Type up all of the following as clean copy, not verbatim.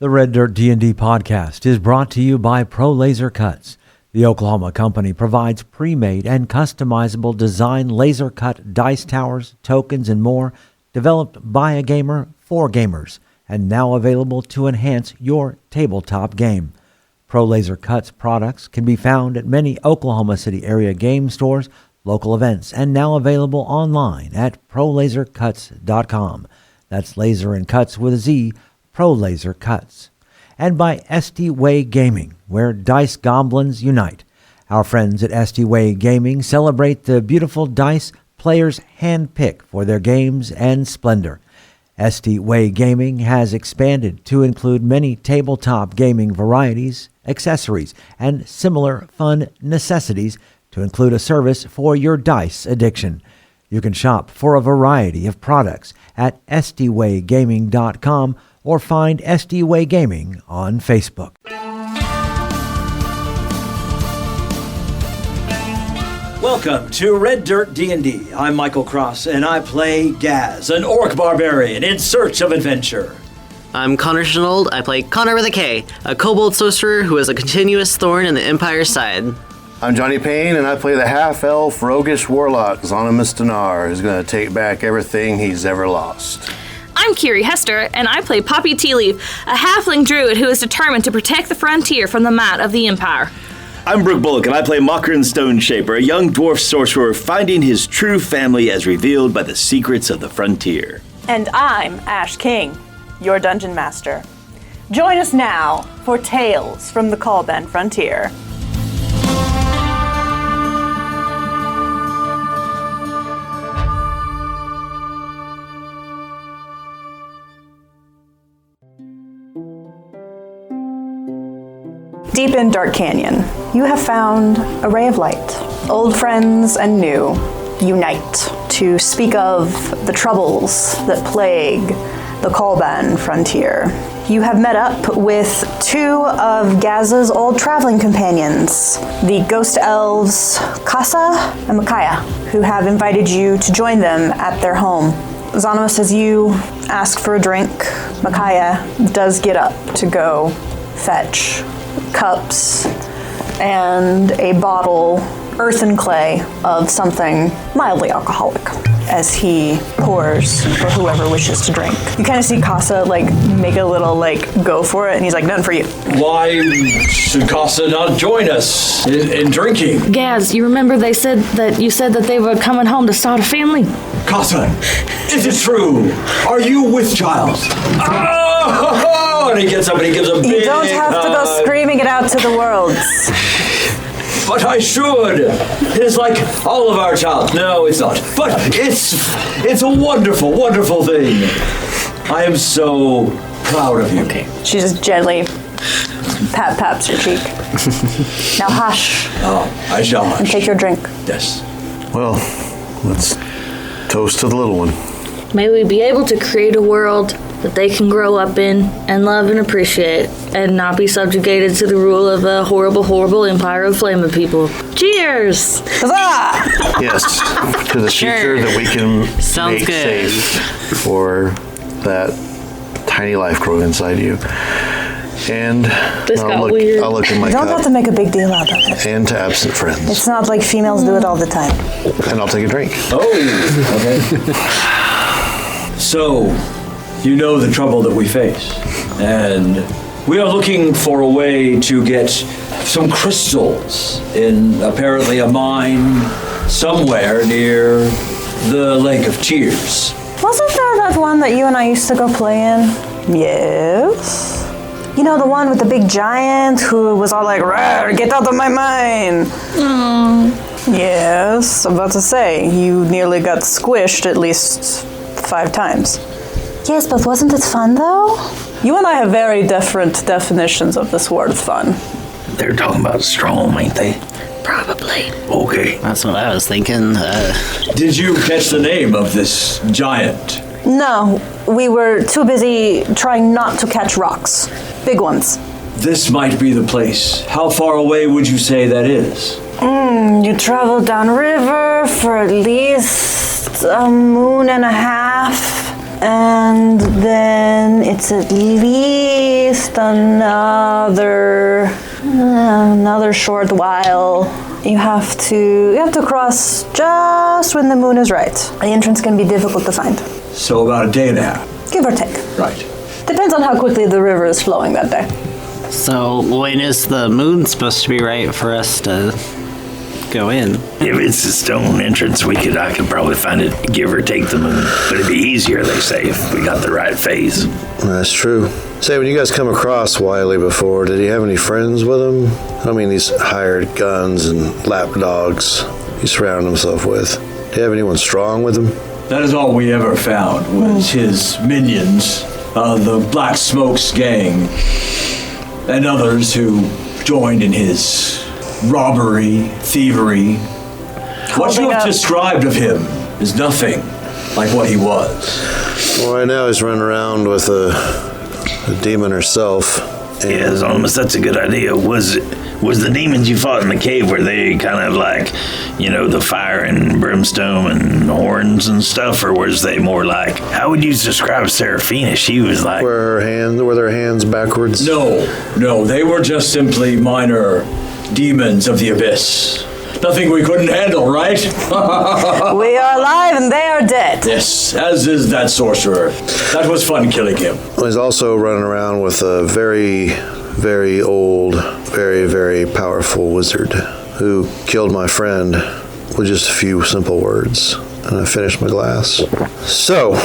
The Red Dirt D&D podcast is brought to you by Pro Laser Cuts. The Oklahoma company provides pre-made and customizable design laser cut dice towers, tokens, and more, developed by a gamer for gamers, and now available to enhance your tabletop game. Pro Laser Cuts products can be found at many Oklahoma City area game stores, local events, and now available online at prolasercuts.com. That's laser and cuts with a Z, Pro Laser Cuts. And by SD Way Gaming, where dice goblins unite. Our friends at SD Way Gaming celebrate the beautiful dice players handpick for their games and splendor. SD Way Gaming has expanded to include many tabletop gaming varieties, accessories, and similar fun necessities to include a service for your dice addiction. You can shop for a variety of products at sdwaygaming.com or find SD Way Gaming on Facebook. Welcome to Red Dirt D&D. I'm Michael Cross, and I play Gaz, an orc barbarian in search of adventure. I'm Konnor Shenold. I play Konnor with a K, a Kobold Sorcerer who is a continuous thorn in the Empire's side. I'm Johnny Payne, and I play the half-elf roguish warlock Zonimus Dinar, who's going to take back everything he's ever lost. I'm Kiri Hester, and I play Poppy Tealeaf, a halfling druid who is determined to protect the frontier from the might of the Empire. I'm Brooke Bullock, and I play Makya and Stoneshaper, a young dwarf sorcerer finding his true family as revealed by the secrets of the frontier. And I'm Ash King, your dungeon master. Join us now for Tales from the Callben Frontier. Deep in Dark Canyon, you have found a ray of light. Old friends and new unite to speak of the troubles that plague the Callben Frontier. You have met up with two of Gaz's old traveling companions, the Ghost Elves Kasa and Makya, who have invited you to join them at their home. Zonimus, as you ask for a drink, Makya does get up to go fetch cups and a bottle, earth and clay, of something mildly alcoholic as he pours for whoever wishes to drink. You kind of see Kasa make a little go for it, and he's like, none for you. Why should Kasa not join us in drinking? Gaz, you remember you said that they were coming home to start a family? Kasa, is it true? Are you with child? Oh, and he gets up and he gives a big You don't have to go screaming it out to the world. But I should. It is like all of our child. No, it's not. But it's a wonderful, wonderful thing. I am so proud of you. Okay. She just gently paps your cheek. Now hush. Oh, I shall hush. And take your drink. Yes. Well, let's toast to the little one. May we be able to create a world that they can grow up in and love and appreciate, and not be subjugated to the rule of a horrible, horrible empire of flaming people. Cheers! Huzzah! Yes, to the future that we can Sounds make good. safe for that tiny life growing inside you. And This got weird. I'll look in my You don't have cup to make a big deal out of it. and to absent friends. It's not like females do it all the time. And I'll take a drink. Oh, okay. So, you know the trouble that we face, and we are looking for a way to get some crystals in apparently a mine somewhere near the Lake of Tears. Wasn't there that one that you and I used to go play in? Yes. You know, the one with the big giant who was all like, "Rawr, get out of my mine." Yes, I'm about to say, you nearly got squished at least 5 times. Yes, but wasn't it fun though? You and I have very different definitions of this word fun. They're talking about Strom, ain't they? Probably. Okay. That's what I was thinking. Did you catch the name of this giant? No, we were too busy trying not to catch rocks. Big ones. This might be the place. How far away would you say that is? You traveled downriver for at least a moon and a half. And then it's at least another short while. You have to cross just when the moon is right. The entrance can be difficult to find. So about a day and a half. Give or take. Right. Depends on how quickly the river is flowing that day. So when is the moon supposed to be right for us to go in? If it's a stone entrance, I could probably find it, give or take the moon. But it'd be easier, they say, if we got the right phase. That's true. Say, when you guys come across Wiley before, did he have any friends with him? I mean, these hired guns and lapdogs he surrounded himself with. Did he have anyone strong with him? That is all we ever found was his minions, the Black Smokes gang, and others who joined in his robbery, thievery. What you have described of him is nothing like what he was. Well, right now he's running around with a demon herself. Yeah, Zonimus, that's a good idea. Was the demons you fought in the cave, were they kind of like, the fire and brimstone and horns and stuff, or was they more like, how would you describe Seraphina? She was like... Were their hands backwards? No, they were just simply minor demons of the abyss. Nothing we couldn't handle, right? We are alive and they are dead. Yes, as is that sorcerer. That was fun killing him. Well, he's also running around with a very, very old, very, very powerful wizard who killed my friend with just a few simple words. And I finished my glass. So,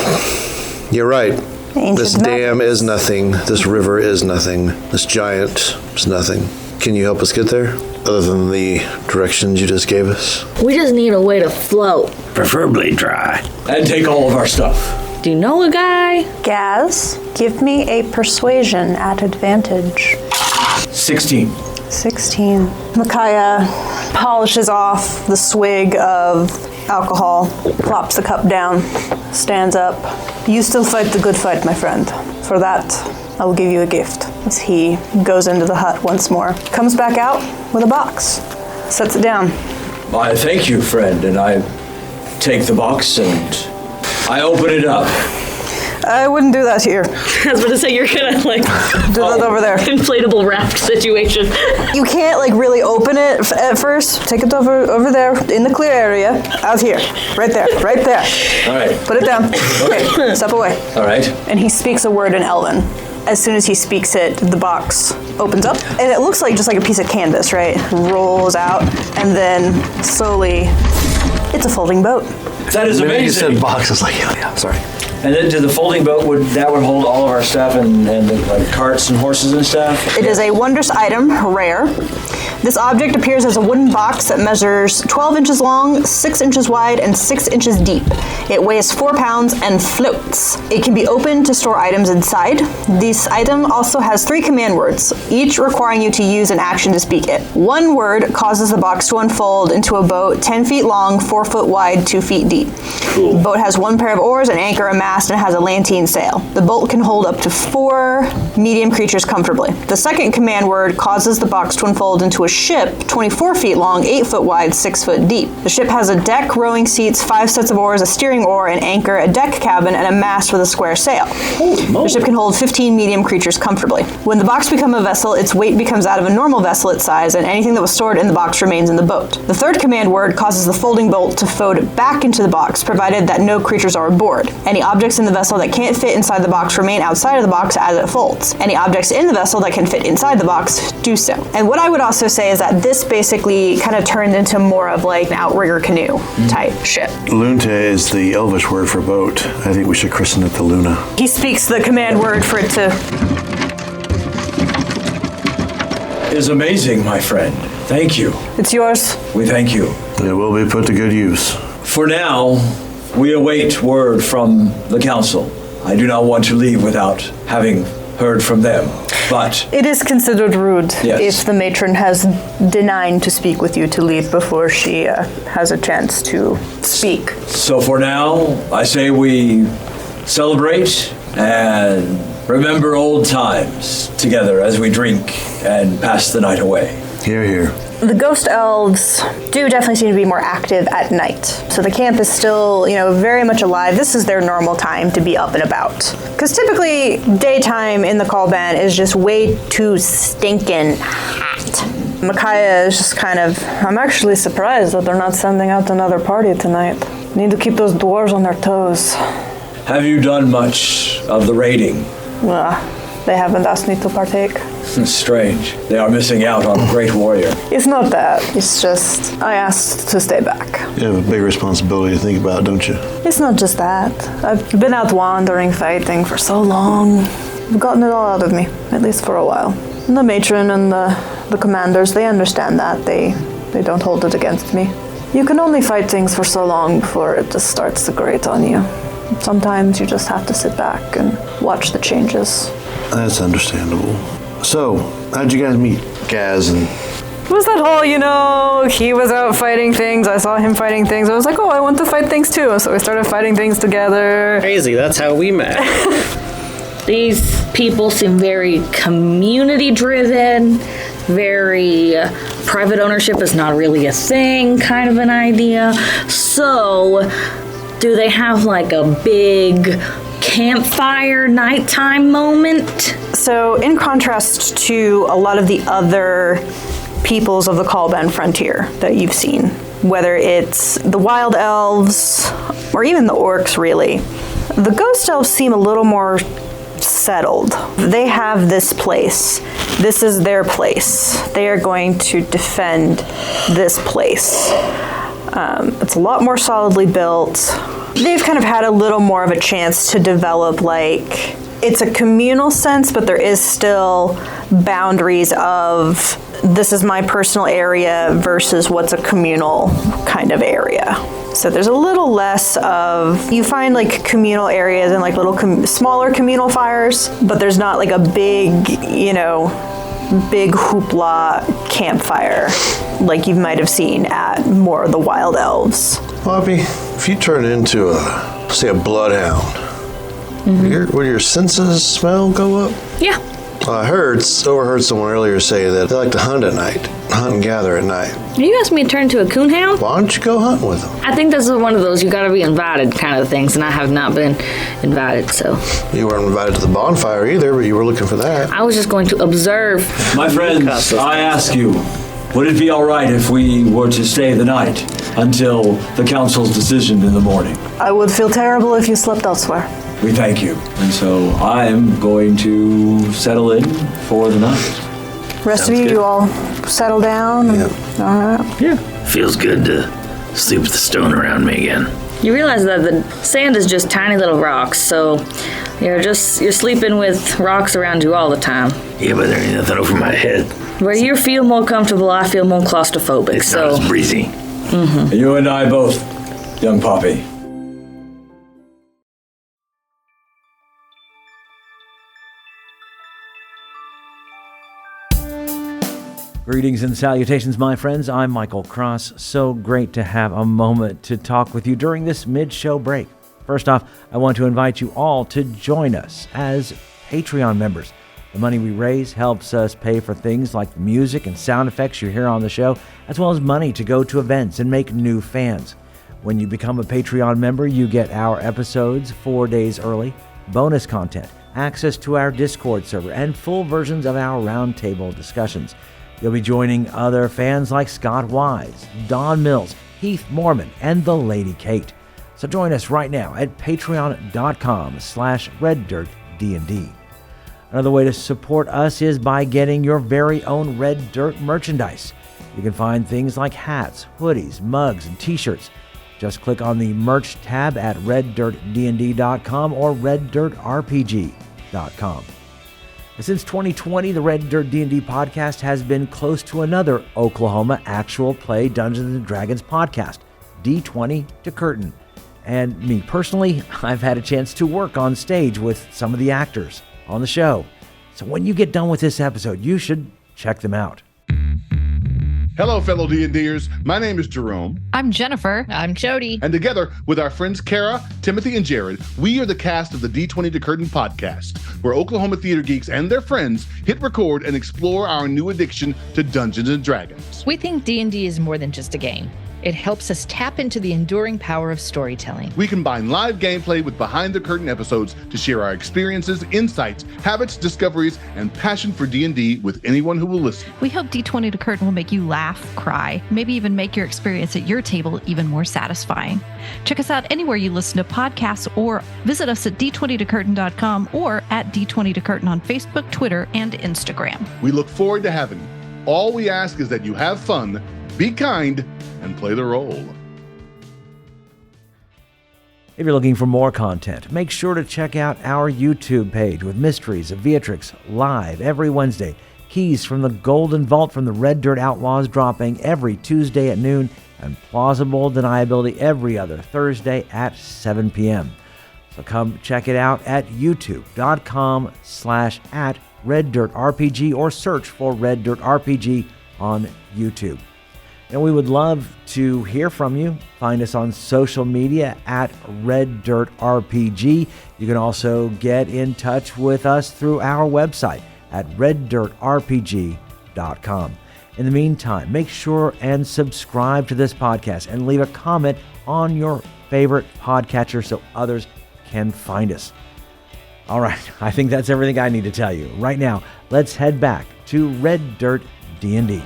you're right. This dam is nothing. This river is nothing. This giant is nothing. Can you help us get there? Other than the directions you just gave us? We just need a way to float. Preferably dry. And take all of our stuff. Do you know a guy? Gaz, give me a persuasion at advantage. 16. 16. Makya polishes off the swig of alcohol, plops the cup down, stands up. You still fight the good fight, my friend. For that, I will give you a gift. As he goes into the hut once more. Comes back out with a box. Sets it down. I thank you, friend, and I take the box and I open it up. I wouldn't do that here. I was going to say, you're going to, do that over there. Inflatable raft situation. You can't, really open it at first. Take it over there, in the clear area. Out here. Right there. Right there. All right. Put it down. Okay, step away. All right. And he speaks a word in Elven. As soon as he speaks it, the box opens up. And it looks like just like a piece of canvas, right? Rolls out, and then slowly, it's a folding boat. That is amazing. You said box, I was like, yeah, sorry. And then to the folding boat, would hold all of our stuff and carts and horses and stuff? It is a wondrous item, rare. This object appears as a wooden box that measures 12 inches long, 6 inches wide, and 6 inches deep. It weighs 4 pounds and floats. It can be opened to store items inside. This item also has 3 command words, each requiring you to use an action to speak it. One word causes the box to unfold into a boat 10 feet long, 4 foot wide, 2 feet deep. Cool. The boat has 1 pair of oars, an anchor, a mast, and has a lantern sail. The boat can hold up to 4 medium creatures comfortably. The second command word causes the box to unfold into a ship 24 feet long, 8 foot wide, 6 foot deep. The ship has a deck, rowing seats, 5 sets of oars, a steering oar, an anchor, a deck cabin, and a mast with a square sail. The ship can hold 15 medium creatures comfortably. When the box becomes a vessel, its weight becomes out of a normal vessel its size, and anything that was stored in the box remains in the boat. The third command word causes the folding boat to fold back into the box, provided that no creatures are aboard. Any objects in the vessel that can't fit inside the box remain outside of the box as it folds. Any objects in the vessel that can fit inside the box do so. And what I would also say is that this basically kind of turned into more of an outrigger canoe type ship. Lunte is the Elvish word for boat. I think we should christen it the Luna. He speaks the command word for it to... It is amazing, my friend. Thank you. It's yours. We thank you. It will be put to good use. For now, we await word from the council. I do not want to leave without having heard from them, but... It is considered rude yes. if the matron has denied to speak with you to leave before she has a chance to speak. So for now, I say we celebrate and remember old times together as we drink and pass the night away. Here, here. The Ghost Elves do definitely seem to be more active at night. So the camp is still, very much alive. This is their normal time to be up and about. Because typically, daytime in the Callban is just way too stinking hot. Makya is just I'm actually surprised that they're not sending out another party tonight. Need to keep those dwarves on their toes. Have you done much of the raiding? They haven't asked me to partake. Strange. They are missing out on a great warrior. It's not that. It's just, I asked to stay back. You have a big responsibility to think about, don't you? It's not just that. I've been out wandering, fighting for so long. I've gotten it all out of me, at least for a while. And the matron and the commanders, they understand that. They don't hold it against me. You can only fight things for so long before it just starts to grate on you. Sometimes you just have to sit back and watch the changes. That's understandable. So, how'd you guys meet? Gaz and... Was that whole, he was out fighting things, I saw him fighting things, I was like, oh, I want to fight things too. So we started fighting things together. Crazy, that's how we met. These people seem very community-driven, very private ownership is not really a thing kind of an idea. So, do they have like a big campfire nighttime moment? So, in contrast to a lot of the other peoples of the Callban frontier that you've seen, whether it's the wild elves or even the orcs, really, the ghost elves seem a little more settled. They have this place. This is their place. They are going to defend this place. It's a lot more solidly built. They've kind of had a little more of a chance to develop, it's a communal sense, but there is still boundaries of this is my personal area versus what's a communal kind of area. So there's a little less of, you find communal areas and little smaller communal fires, but there's not a big, big hoopla campfire like you might have seen at more of the wild elves. Poppy, if you turn into a bloodhound, would your senses smell go up? Yeah. I overheard someone earlier say that they like to hunt at night, hunt and gather at night. You asked me to turn into a coonhound? Why don't you go hunting with them? I think this is one of those you gotta be invited kind of things, and I have not been invited, so. You weren't invited to the bonfire either, but you were looking for that. I was just going to observe. My friends, I ask you, would it be all right if we were to stay the night until the council's decision in the morning? I would feel terrible if you slept elsewhere. We thank you. And so I am going to settle in for the night. Rest of you all settle down. Yeah. All right. Yeah. Feels good to sleep with the stone around me again. You realize that the sand is just tiny little rocks, so you're sleeping with rocks around you all the time. Yeah, but there ain't nothing over my head. Where you feel more comfortable, I feel more claustrophobic, It's so. not as breezy. You and I both, young Poppy. Greetings and salutations, my friends. I'm Michael Cross. So great to have a moment to talk with you during this mid-show break. First off, I want to invite you all to join us as Patreon members. The money we raise helps us pay for things like the music and sound effects you hear on the show, as well as money to go to events and make new fans. When you become a Patreon member, you get our episodes 4 days early, bonus content, access to our Discord server, and full versions of our roundtable discussions. You'll be joining other fans like Scott Wise, Don Mills, Heath Mormon, and the Lady Kate. So join us right now at patreon.com/reddirtdnd. Another way to support us is by getting your very own Red Dirt merchandise. You can find things like hats, hoodies, mugs, and t-shirts. Just click on the merch tab at reddirtdnd.com or reddirtrpg.com. Since 2020, the Red Dirt D&D podcast has been close to another Oklahoma actual play Dungeons & Dragons podcast, D20 to Curtain. And me personally, I've had a chance to work on stage with some of the actors on the show. So when you get done with this episode, you should check them out. Hello, fellow D&Ders. My name is Jerome. I'm Jennifer. I'm Jody. And together with our friends Kara, Timothy, and Jared, we are the cast of the D20 to Curtain podcast, where Oklahoma theater geeks and their friends hit record and explore our new addiction to Dungeons and Dragons. We think D&D is more than just a game. It helps us tap into the enduring power of storytelling. We combine live gameplay with behind-the-curtain episodes to share our experiences, insights, habits, discoveries, and passion for D&D with anyone who will listen. We hope D20 to Curtain will make you laugh, cry, maybe even make your experience at your table even more satisfying. Check us out anywhere you listen to podcasts or visit us at d20tocurtain.com or at D20 to Curtain on Facebook, Twitter, and Instagram. We look forward to having you. All we ask is that you have fun, be kind, and play the role. If you're looking for more content, make sure to check out our YouTube page with Mysteries of Beatrix live every Wednesday. Keys from the Golden Vault from the Red Dirt Outlaws dropping every Tuesday at noon, and Plausible Deniability every other Thursday at 7 p.m. So come check it out at youtube.com/@RedDirtRPG or search for Red Dirt RPG on YouTube. And we would love to hear from you. Find us on social media at Red Dirt RPG. You can also get in touch with us through our website at reddirtrpg.com. In the meantime, make sure and subscribe to this podcast and leave a comment on your favorite podcatcher so others can find us. All right, I think that's everything I need to tell you. Right now, let's head back to Red Dirt D&D.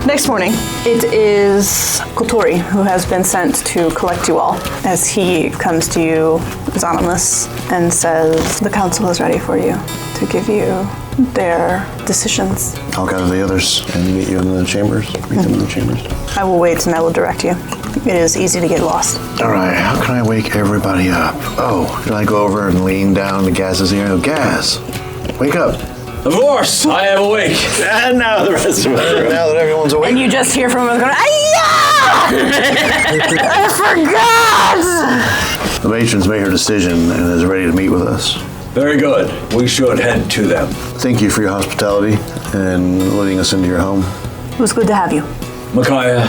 Next morning, it is Kotori who has been sent to collect you all as he comes to you, Xanonus, and says the council is ready for you to give you their decisions. I'll gather the others and meet you in the chambers. Meet them in the chambers. I will wait and I will direct you. It is easy to get lost. All right, how can I wake everybody up? Oh, can I go over and lean down to Gaz's ear? Oh, Gaz, wake up. Of course, I am awake. And now the rest of us. Now that everyone's awake. And you just hear from him going, I forgot! The matron's made her decision and is ready to meet with us. Very good. We should head to them. Thank you for your hospitality and letting us into your home. It was good to have you. Makya,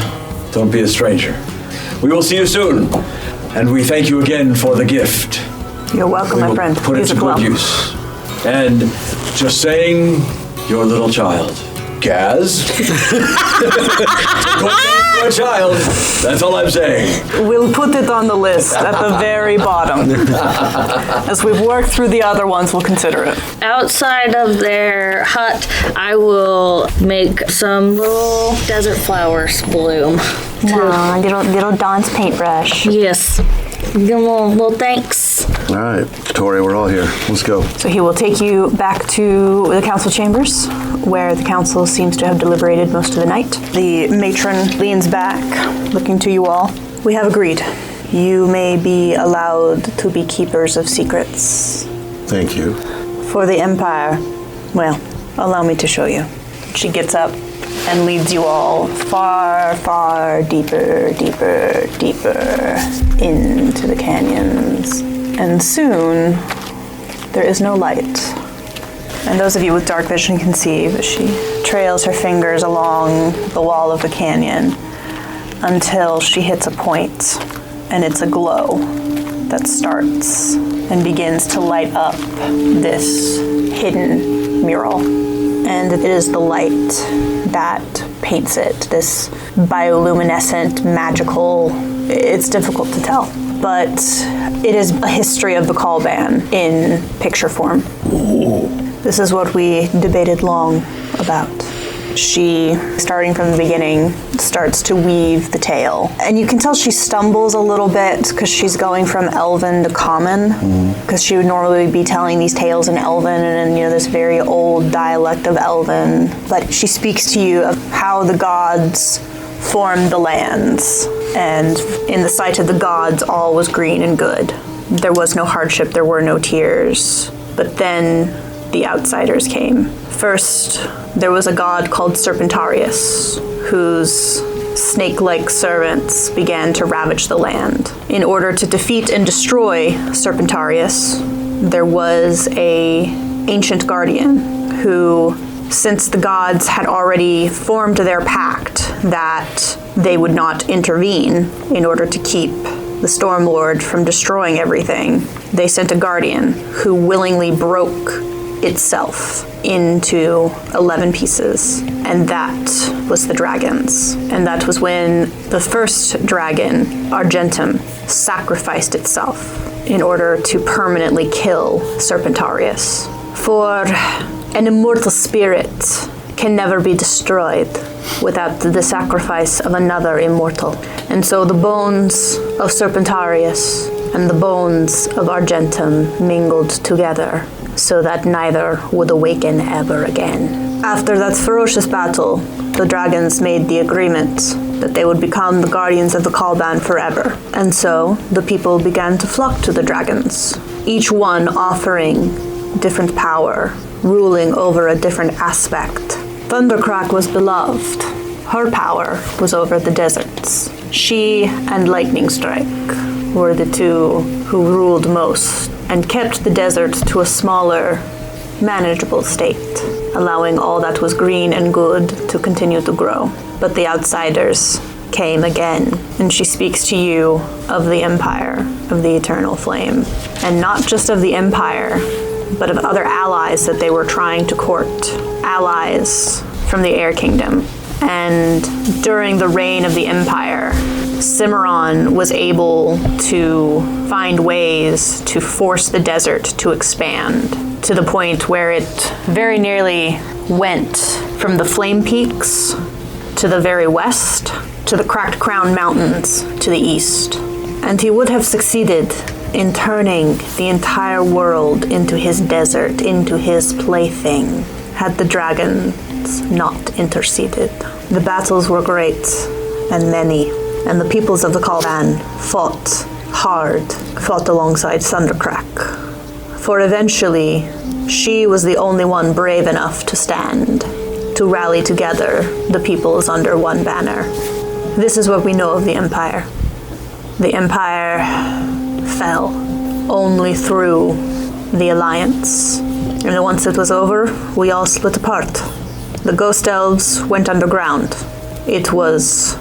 don't be a stranger. We will see you soon. And we thank you again for the gift. You're welcome, my friend. Put it Use to it good well. use. And just saying, your little child. Gaz? Put that to a child. That's all I'm saying. We'll put it on the list at the very bottom. As we've worked through the other ones, we'll consider it. Outside of their hut, I will make some little desert flowers bloom. Aw, little Dawn's paintbrush. Yes. Give them a little thanks. All right, Tori, we're all here. Let's go. So he will take you back to the council chambers, where the council seems to have deliberated most of the night. The matron leans back, looking to you all. We have agreed. You may be allowed to be keepers of secrets. Thank you. For the Empire, well, allow me to show you. She gets up and leads you all far, far deeper, deeper, deeper into the canyons. And soon, there is no light. And those of you with dark vision can see that she trails her fingers along the wall of the canyon until she hits a point, and it's a glow that starts and begins to light up this hidden mural. And it is the light that paints it, this bioluminescent, magical, it's difficult to tell. But it is a history of the Callban in picture form. Ooh. This is what we debated long about. She, starting from the beginning, starts to weave the tale. And you can tell she stumbles a little bit because she's going from Elven to Common, because she would normally be telling these tales in Elven and in this very old dialect of Elven. But she speaks to you of how the gods formed the lands. And in the sight of the gods, all was green and good. There was no hardship, there were no tears. But then the outsiders came. First, there was a god called Serpentarius, whose snake-like servants began to ravage the land. In order to defeat and destroy Serpentarius, there was an ancient guardian who, since the gods had already formed their pact that they would not intervene in order to keep the Stormlord from destroying everything, they sent a guardian who willingly broke itself into 11 pieces, and that was the dragons. And that was when the first dragon, Argentum, sacrificed itself in order to permanently kill Serpentarius. For an immortal spirit can never be destroyed without the sacrifice of another immortal. And so the bones of Serpentarius and the bones of Argentum mingled together so that neither would awaken ever again. After that ferocious battle, the dragons made the agreement that they would become the guardians of the Callban forever. And so the people began to flock to the dragons, each one offering different power, ruling over a different aspect. Thundercrack was beloved. Her power was over the deserts. She and Lightning Strike were the two who ruled most and kept the desert to a smaller, manageable state, allowing all that was green and good to continue to grow. But the outsiders came again, and she speaks to you of the Empire of the Eternal Flame, and not just of the Empire, but of other allies that they were trying to court, allies from the Air Kingdom. And during the reign of the Empire, Cimarron was able to find ways to force the desert to expand to the point where it very nearly went from the Flame Peaks to the very west to the Cracked Crown Mountains to the east. And he would have succeeded in turning the entire world into his desert, into his plaything, had the dragons not interceded. The battles were great and many, and the peoples of the Callban fought hard, fought alongside Thundercrack. For eventually, she was the only one brave enough to stand, to rally together the peoples under one banner. This is what we know of the Empire. The Empire fell only through the Alliance. And once it was over, we all split apart. The Ghost Elves went underground. It was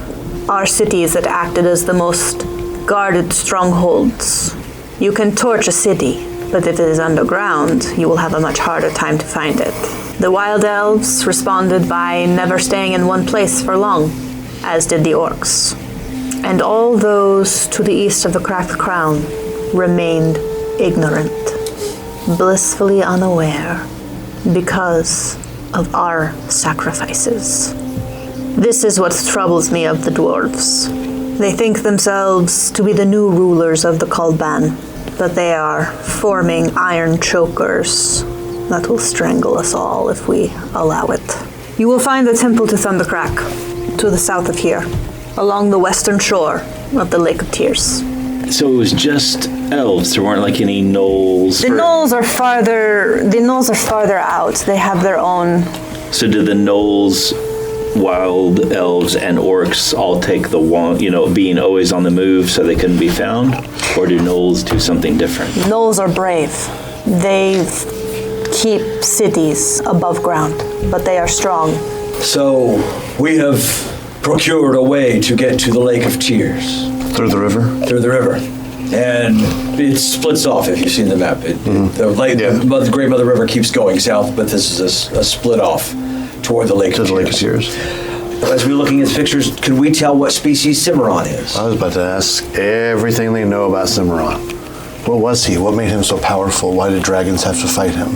our cities that acted as the most guarded strongholds. You can torch a city, but if it is underground, you will have a much harder time to find it. The Wild Elves responded by never staying in one place for long, as did the Orcs. And all those to the east of the Cracked Crown remained ignorant, blissfully unaware, because of our sacrifices. This is what troubles me of the dwarves. They think themselves to be the new rulers of the Callban, but they are forming iron chokers that will strangle us all if we allow it. You will find the temple to Thundercrack to the south of here, along the western shore of the Lake of Tears. So it was just elves. There weren't like any gnolls. The gnolls are farther out. They have their own. So did the gnolls, wild elves, and orcs all take the one, being always on the move so they couldn't be found? Or do gnolls do something different? Gnolls are brave. They keep cities above ground, but they are strong. So we have procured a way to get to the Lake of Tears. Through the river? Through the river. And it splits off, if you've seen the map. The Great Mother River keeps going south, but this is a split off toward the Lake of Tears. As we're looking at the pictures, can we tell what species Cimarron is? I was about to ask everything they know about Cimarron. What was he? What made him so powerful? Why did dragons have to fight him?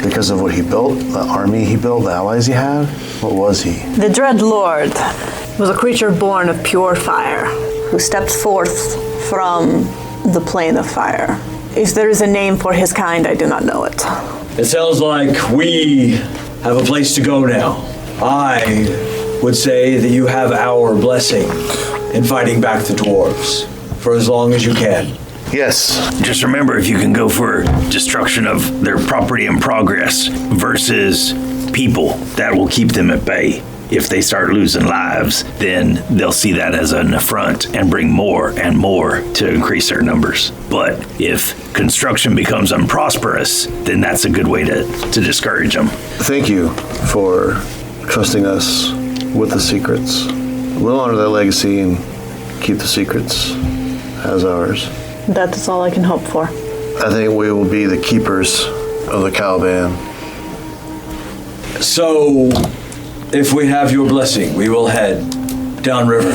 Because of what he built, the army he built, the allies he had? What was he? The Dread Lord was a creature born of pure fire, who stepped forth from the plane of fire. If there is a name for his kind, I do not know it. It sounds like we have a place to go now. I would say that you have our blessing in fighting back the dwarves for as long as you can. Yes. Just remember, if you can go for destruction of their property and progress versus people, that will keep them at bay. if they start losing lives, then they'll see that as an affront and bring more and more to increase their numbers. But if construction becomes unprosperous, then that's a good way to discourage them. Thank you for trusting us with the secrets. We'll honor that legacy and keep the secrets as ours. That is all I can hope for. I think we will be the keepers of the Caliban. So, if we have your blessing, we will head downriver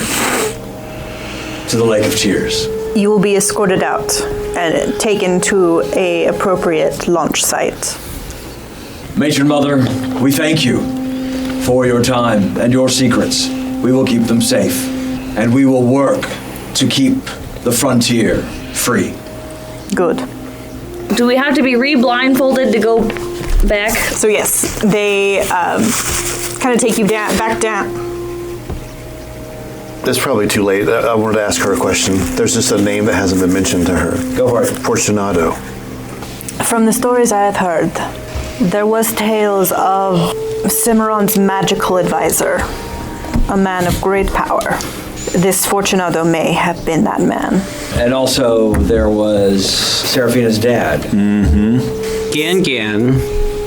to the Lake of Tears. You will be escorted out and taken to a appropriate launch site. Matron Mother, we thank you for your time and your secrets. We will keep them safe, and we will work to keep the frontier free. Good. Do we have to be re-blindfolded to go back? So yes, they kind of take you back down. It's probably too late. I wanted to ask her a question. There's just a name that hasn't been mentioned to her. Go for it. Fortunato. From the stories I have heard, there was tales of Cimarron's magical advisor, a man of great power. This Fortunato may have been that man. And also, there was Seraphina's dad. Mm-hmm. Gan.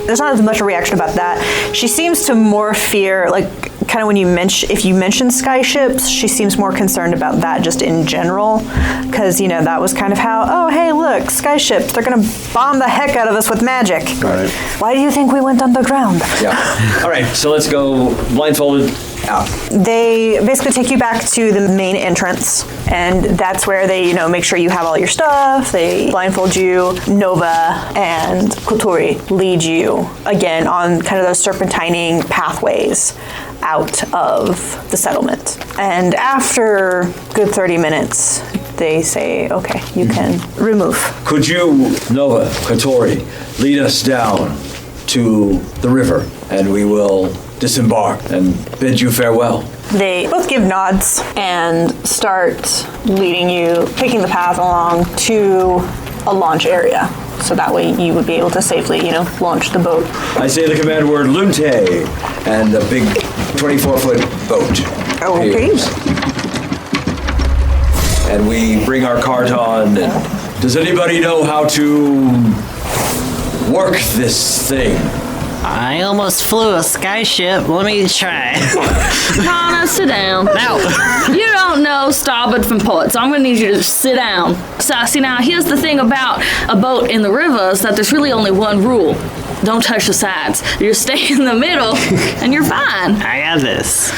There's not as much a reaction about that. She seems to more fear, like, kind of when if you mention skyships, she seems more concerned about that just in general. Because, you know, that was kind of how, oh, hey, look, skyship, they're going to bomb the heck out of us with magic. Right. Why do you think we went underground? Yeah. All right, so let's go blindfolded out. They basically take you back to the main entrance, and that's where they, you know, make sure you have all your stuff. They blindfold you. Nova and Kotori lead you again on kind of those serpentining pathways out of the settlement. And after a good 30 minutes, they say, okay, you can remove. Could you, Nova, Kotori, lead us down to the river, and we will disembark and bid you farewell? They both give nods and start leading you, taking the path along to a launch area. So that way you would be able to safely, you know, launch the boat. I say the command word Lunte, and a big 24-foot boat Okay. appears. And we bring our cart on. And does anybody know how to work this thing? I almost flew a skyship. Let me try. Konnor, sit down. No. You don't know starboard from port, so I'm going to need you to sit down. So, see, now, here's the thing about a boat in the river is that there's really only one rule. Don't touch the sides. You stay in the middle, and you're fine. I got this.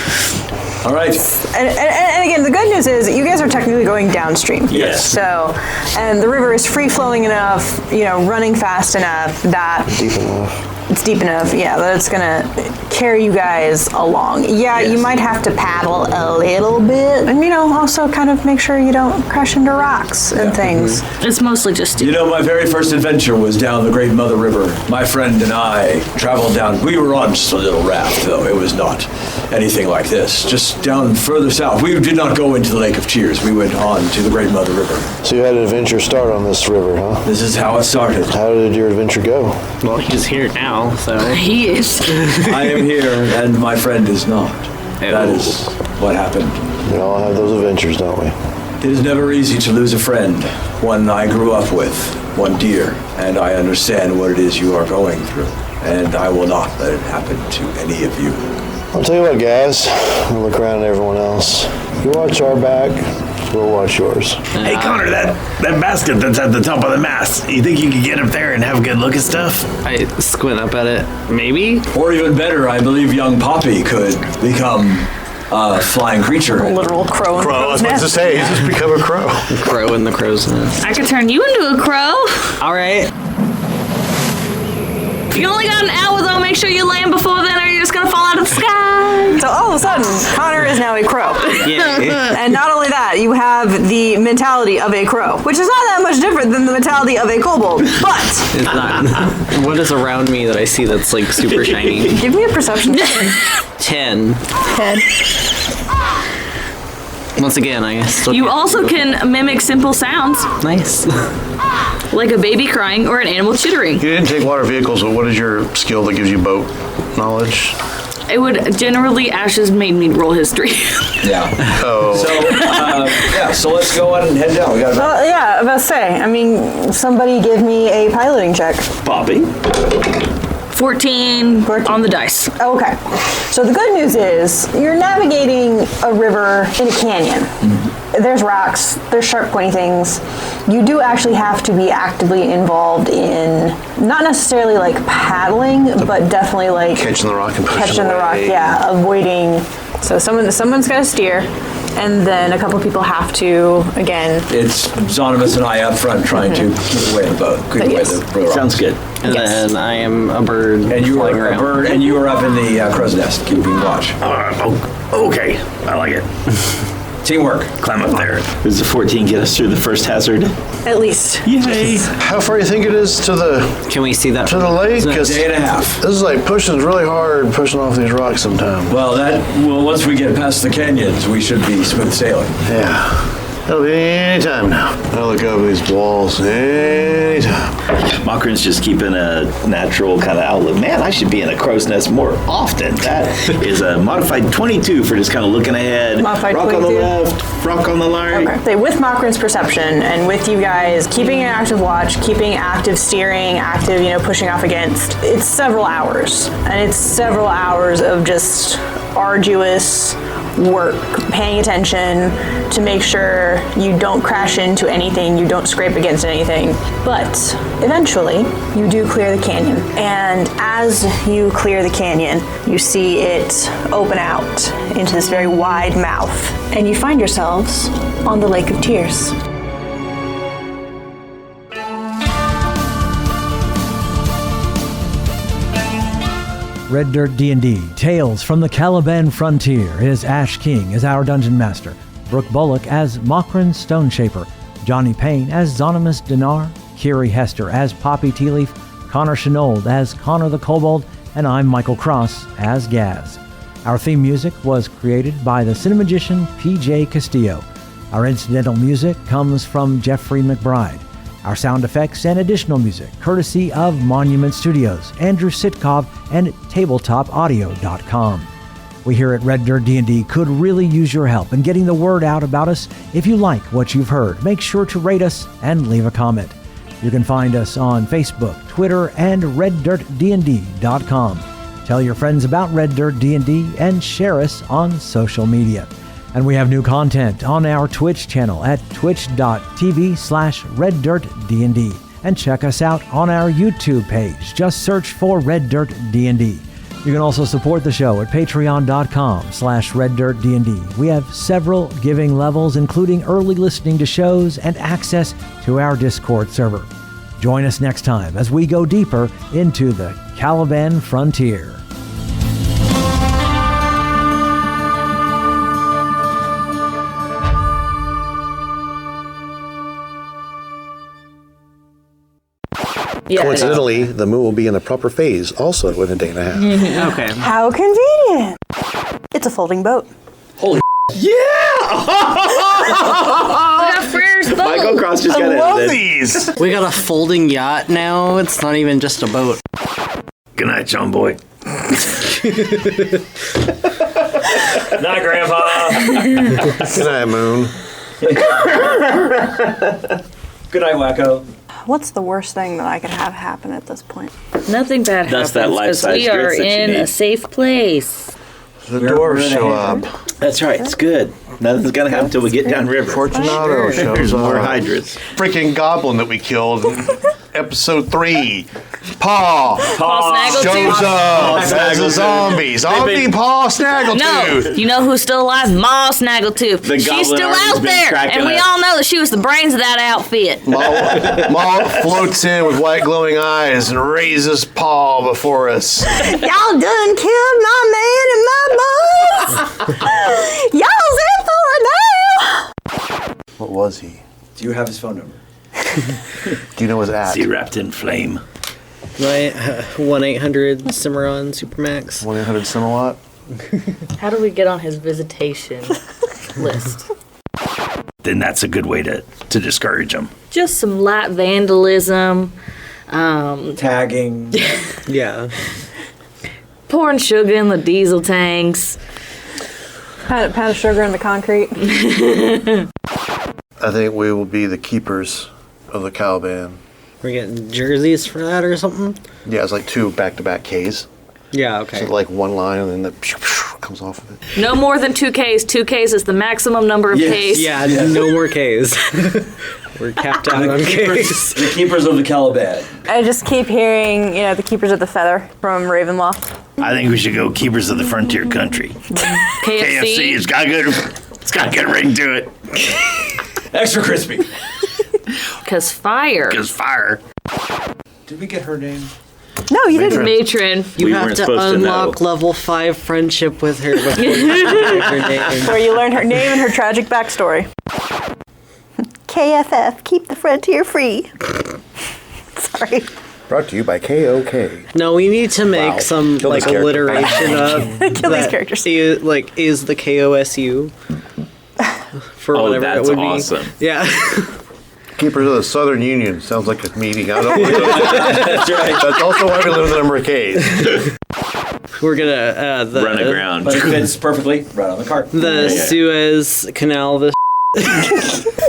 All right. And again, the good news is you guys are technically going downstream. Yes. So, and the river is free-flowing enough, you know, running fast enough that... Deep enough. It's deep enough, yeah, that it's gonna carry you guys along. Yeah, Yes. you might have to paddle a little bit, and, you know, also kind of make sure you don't crash into rocks and things. It's mostly just You know, my very first adventure was down the Great Mother River. My friend and I traveled down. We were on just a little raft, though. It was not anything like this. Just down further south. We did not go into the Lake of Tears. We went on to the Great Mother River. So you had an adventure start on this river, huh? This is how it started. How did your adventure go? Well, he's here now, so. He is. I am here, and my friend is not. That is what happened. We all have those adventures, don't we? It is never easy to lose a friend, one I grew up with, one dear, and I understand what it is you are going through, and I will not let it happen to any of you. I'll tell you what, guys. I'll look around at everyone else. You watch our back, we'll watch yours. Hey, Konnor, that basket that's at the top of the mast, you think you could get up there and have a good look at stuff? I squint up at it. Maybe? Or even better, I believe young Poppy could become a flying creature. A literal crow in the I was crow's about to nest. say, he's just become a crow. Crow in the crow's nest. I could turn you into a crow. All right. You only got an hour, though. Make sure you land before then, or you're just going to fall out of the sky. So all of a sudden, Konnor is now a crow. Yeah. And not only that, you have the mentality of a crow, which is not that much different than the mentality of a kobold, but... It's not. What is around me that I see that's like super shiny? Give me a perception check. 10. 10. Once again, I still You can't also do it. can mimic simple sounds, Nice. like a baby crying or an animal chittering. You didn't take water vehicles, but what is your skill that gives you boat knowledge? It would generally, Ashes made me roll history. Yeah. Oh. So let's go on and head down. We got Well, yeah, I was about to say, I mean, somebody give me a piloting check. Bobby. 14 on the dice. Okay. So the good news is you're navigating a river in a canyon. There's rocks, there's sharp pointy things. You do actually have to be actively involved in, not necessarily like paddling, but definitely like Catching the rock and pushing catching the rock, away. yeah, avoiding. So someone's got to steer, and then a couple people have to, again. It's Zonimus and I up front trying to keep away the boat. Keep away Yes. the rocks. Sounds good. And then I am a bird. And you are flying a around. bird, and you are up in the crow's nest keeping watch. Okay, I like it. Teamwork. Climb up there. Does the 14 get us through the first hazard? At least. Yay! How far do you think it is to the Can we see that? to the lake? A 'Cause day and a half. this is like pushing really hard, pushing off these rocks sometimes. Well, once we get past the canyons, we should be smooth sailing. Yeah. It'll be any time now. I look over these walls anytime. Makron's just keeping a natural kind of outlook. Man, I should be in a crow's nest more often. That is a modified 22 for just kind of looking ahead. Modified rock 22. on the left, rock on the right. Okay. So with Makron's perception and with you guys keeping an active watch, keeping active steering, active, pushing off against, it's several hours. And it's several hours of just arduous work, paying attention to make sure you don't crash into anything, you don't scrape against anything. But eventually, you do clear the canyon. And as you clear the canyon, you see it open out into this very wide mouth. And you find yourselves on the Lake of Tears. Red Dirt D&D, Tales from the Caliban Frontier is Ash King as our Dungeon Master, Brooke Bullock as Makron Stoneshaper, Johnny Payne as Zonimus Dinar, Kiri Hester as Poppy Tealeaf, Connor Shenold as Connor the Kobold, and I'm Michael Cross as Gaz. Our theme music was created by the cinemagician P.J. Castillo. Our incidental music comes from Jeffrey McBride. Our sound effects and additional music courtesy of Monument Studios, Andrew Sitkov, and TabletopAudio.com. We here at Red Dirt D&D could really use your help in getting the word out about us. If you like what you've heard, make sure to rate us and leave a comment. You can find us on Facebook, Twitter, and RedDirtDND.com. Tell your friends about Red Dirt D&D and share us on social media. And we have new content on our Twitch channel at twitch.tv/RedDirtDND. And check us out on our YouTube page. Just search for Red Dirt D&D. You can also support the show at patreon.com/RedDirtDND. We have several giving levels, including early listening to shows and access to our Discord server. Join us next time as we go deeper into the Caliban Frontier. Yeah, Coincidentally, the moon will be in the proper phase also within a day and a half. Okay. How convenient! It's a folding boat. Holy yeah! Michael Cross just got edited. These. We got a folding yacht now. It's not even just a boat. Good night, John Boy. Night, Grandpa. Good night, Moon. Good night, Wacko. What's the worst thing that I could have happen at this point? Nothing bad That's happens that because life-size we are grits that you in need. a safe place. The dwarves show up. That's right. It's good. Nothing's gonna happen until we get downriver. Fortunato shows There's more up. hydras. Freaking goblin that we killed in episode 3. Paul Snaggletooth. shows up as a zombie. Zombie Paul Snaggletooth. No, you know who's still alive? Ma Snaggletooth. The She's goblin still army's out been there, cracking and we up. all know that she was the brains of that outfit. Ma floats in with white glowing eyes and raises Paul before us. Y'all done killed my man and my boys! Y'all's in for it now! What was he? Do you have his phone number? Do you know his at? Sea wrapped in flame. Right? 1-800 Cimarron Supermax. 1-800 Similat? How do we get on his visitation list? Then that's a good way to discourage them. Just some light vandalism. Tagging. Yeah. Pouring sugar in the diesel tanks. Pound of sugar in the concrete. I think we will be the keepers of the Caliban. We're getting jerseys for that or something? Yeah, it's like 2 back-to-back Ks. Yeah, okay. So like one line and then the comes off of it. No more than 2 Ks. 2 Ks is the maximum number of Ks. Yeah, no more Ks. We're capped out on Ks. The keepers of the Caliban. I just keep hearing, the keepers of the feather from Ravenloft. I think we should go Keepers of the Frontier Country. KFC, it's got a good ring to it. Extra crispy. Because fire. Did we get her name? No, you didn't. Matron. You We have weren't to supposed to unlock know. level 5 friendship with her before you get her name. Where you learn her name and her tragic backstory. KFF, keep the frontier free. Sorry. Brought to you by KOK. No, we need to make some Kill this character. alliteration of Kill these that characters. is the KOSU for Oh, whatever that's it would awesome. be. Yeah. Keepers of the Southern Union sounds like a meeting. I don't know. That's right. That's also why we limit the number of Ks. We're gonna Run aground. But it fits perfectly right on the cart. the Suez Canal. The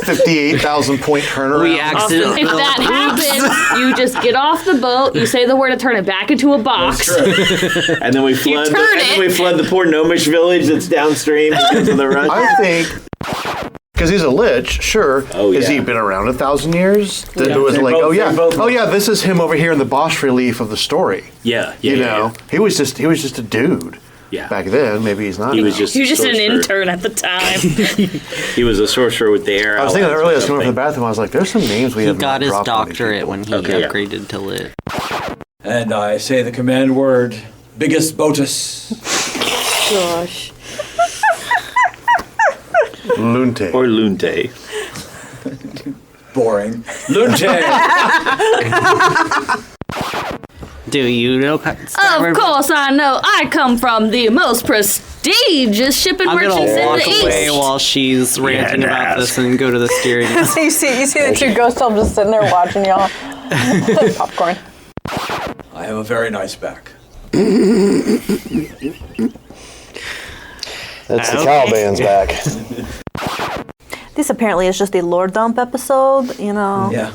58,000 point turnaround. we accidentally If that happens, you just get off the boat, you say the word and turn it back into a box. And then we flood. turn it. The poor gnomish village that's downstream because of the rush. I think because he's a lich, sure. Oh, Has he yeah. been around 1,000 years? Then Yeah. it was They're like, both- they're both- oh yeah, this is him over here in the boss relief of the story. Yeah. You know, he was just a dude. Yeah. Back then, maybe he's not. He was now. just. You're just an sorcerer. intern at the time. He was a sorcerer with the air. I was thinking that allies or earlier. I was going to the something. bathroom. I was like, "There's some names we he have got not his dropped on these doctorate people. when he Okay, yeah. upgraded to lit. And I say the command word, biggest Botus. Gosh. Lunte. Or Lunte. Boring. Lunte. Do you know? Of course I know. I come from the most prestigious shipping I'm merchants gonna in walk the away East. while she's ranting about ask. this and go to the steering. So you see the 2 ghost elves just sitting there watching y'all. Popcorn. I have a very nice back. That's the Caliban's back. This apparently is just a lore dump episode, Yeah.